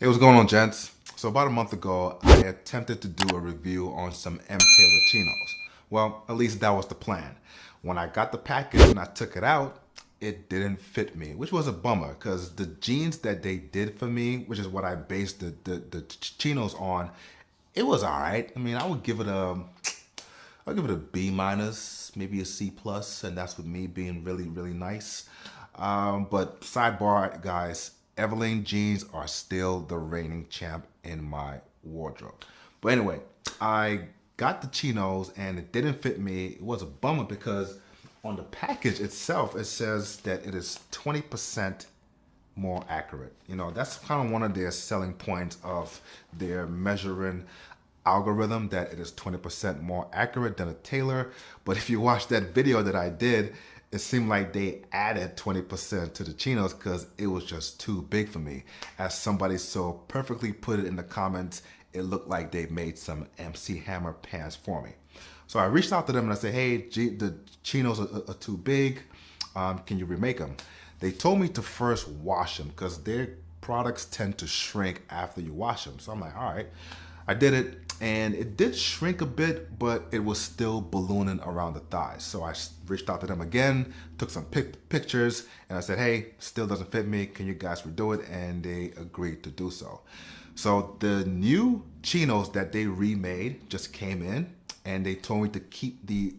Hey, what's going on, gents? So about a month ago, I attempted to do a review on some Mtailor Chinos. Well, at least that was the plan. When I got the package and I took it out, it didn't fit me, which was a bummer because the jeans that they did for me, which is what I based the Chinos on, it was all right. I mean, I'll give it a B minus, maybe a C plus, and that's with me being really, really nice. But sidebar, guys, Everlane jeans are still the reigning champ in my wardrobe. But anyway, I got the chinos and it didn't fit me. It was a bummer because on the package itself, it says that it is 20% more accurate. You know, that's kind of one of their selling points of their measuring algorithm, that it is 20% more accurate than a tailor. But if you watch that video that I did, it seemed like they added 20% to the chinos because it was just too big for me. As somebody so perfectly put it in the comments, it looked like they made some MC Hammer pants for me. So I reached out to them and I said, hey, the chinos are too big. Can you remake them? They told me to first wash them because their products tend to shrink after you wash them. So I'm like, all right. I did it and it did shrink a bit, but it was still ballooning around the thighs. So I reached out to them again, took some pictures, and I said, hey, still doesn't fit me. Can you guys redo it? And they agreed to do so. So the new chinos that they remade just came in and they told me to keep the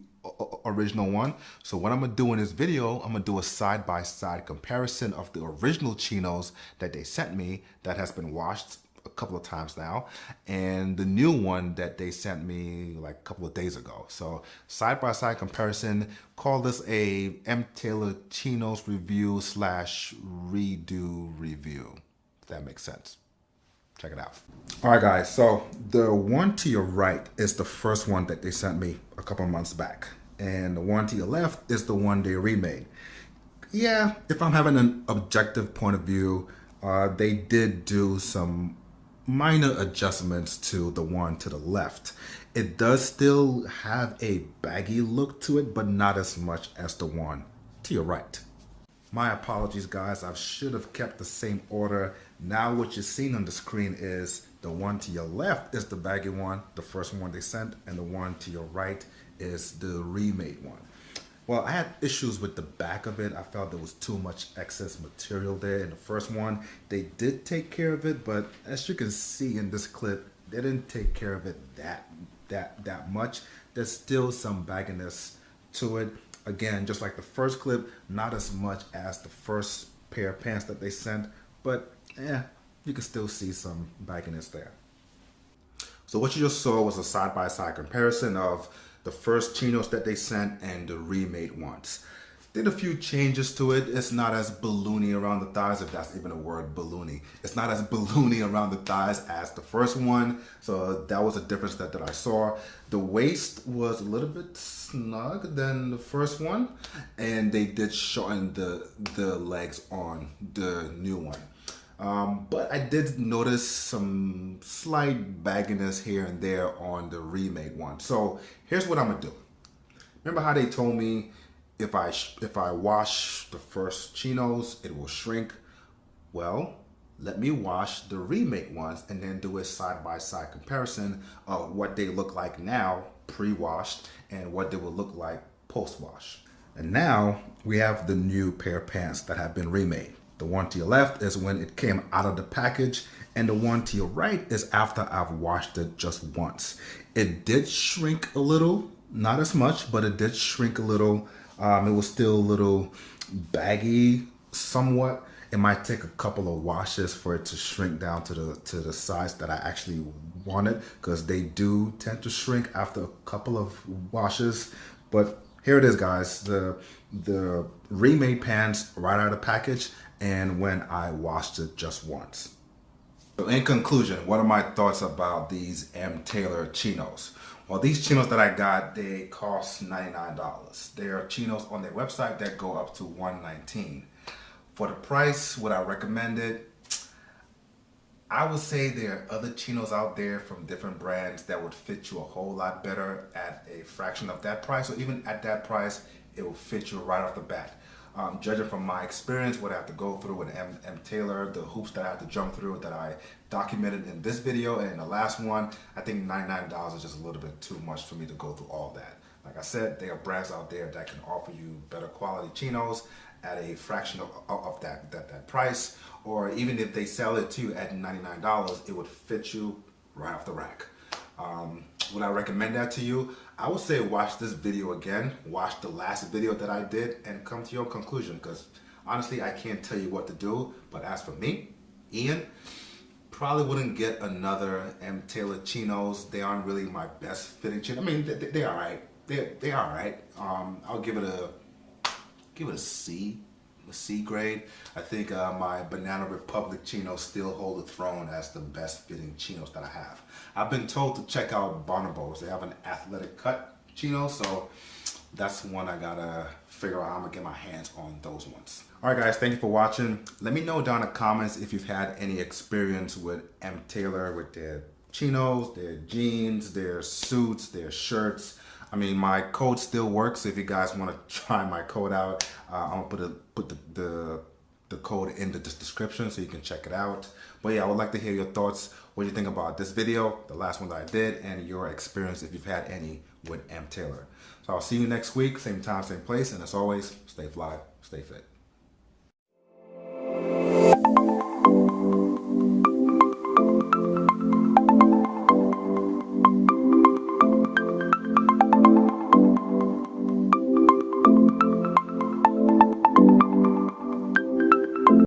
original one. So what I'm gonna do in this video, I'm gonna do a side-by-side comparison of the original chinos that they sent me that has been washed a couple of times now, and the new one that they sent me like a couple of days ago. So side-by-side comparison. Call this a Mtailor Chinos review slash redo review, if that makes sense. Check it out. All right, guys, so the one to your right is the first one that they sent me a couple months back, and the one to your left is the one they remade. Yeah, if I'm having an objective point of view, they did do some minor adjustments to the one to the left. It does still have a baggy look to it, but not as much as the one to your right. My apologies, guys. I should have kept the same order. Now what you're seeing on the screen is the one to your left is the baggy one, the first one they sent, and the one to your right is the remade one. Well, I had issues with the back of it. I felt there was too much excess material there in the first one. They did take care of it, but as you can see in this clip, they didn't take care of it that much. There's still some bagginess to it. Again, just like the first clip, not as much as the first pair of pants that they sent, but yeah, you can still see some bagginess there. So what you just saw was a side-by-side comparison of the first chinos that they sent and the remade ones. Did a few changes to it. It's not as balloony around the thighs, if that's even a word, balloony. It's not as balloony around the thighs as the first one. So that was a difference that I saw. The waist was a little bit snug than the first one. And they did shorten the legs on the new one. But I did notice some slight bagginess here and there on the remade one. So here's what I'm gonna do. Remember how they told me if I wash the first chinos, it will shrink? Well, let me wash the remade ones and then do a side-by-side comparison of what they look like now, pre-washed, and what they will look like post-wash. And now we have the new pair of pants that have been remade. The one to your left is when it came out of the package, and the one to your right is after I've washed it just once. It did shrink a little, not as much, but it did shrink a little. It was still a little baggy somewhat. It might take a couple of washes for it to shrink down to the size that I actually wanted, because they do tend to shrink after a couple of washes. But here it is, guys, the remade pants right out of the package and when I washed it just once. So in conclusion, what are my thoughts about these Mtailor chinos? Well, these chinos that I got, they cost $99. There are chinos on their website that go up to $119. For the price, would I recommend it? I would say there are other chinos out there from different brands that would fit you a whole lot better at a fraction of that price, or even at that price, it will fit you right off the bat. Judging from my experience, what I have to go through with Mtailor, the hoops that I have to jump through that I documented in this video and in the last one, I think $99 is just a little bit too much for me to go through all that. Like I said, there are brands out there that can offer you better quality chinos at a fraction of that price, or even if they sell it to you at $99, it would fit you right off the rack. Would I recommend that to you? I would say watch this video again, watch the last video that I did, and come to your conclusion, because honestly I can't tell you what to do. But as for me, Ian, probably wouldn't get another Mtailor chinos. They aren't really my best fitting chinos. I mean, they're alright. They're alright. I'll give it a C. A C grade. I think my Banana Republic chinos still hold the throne as the best fitting chinos that I have. I've been told to check out Bonobos. They have an athletic cut chino, so that's one I gotta figure out how I'm gonna get my hands on those ones. Alright guys, thank you for watching. Let me know down in the comments if you've had any experience with Mtailor, with their chinos, their jeans, their suits, their shirts. I mean, my code still works. So if you guys want to try my code out, I'm gonna put the code in the description so you can check it out. But yeah, I would like to hear your thoughts. What do you think about this video, the last one that I did, and your experience if you've had any with Mtailor. So I'll see you next week, same time, same place, and as always, stay fly, stay fit.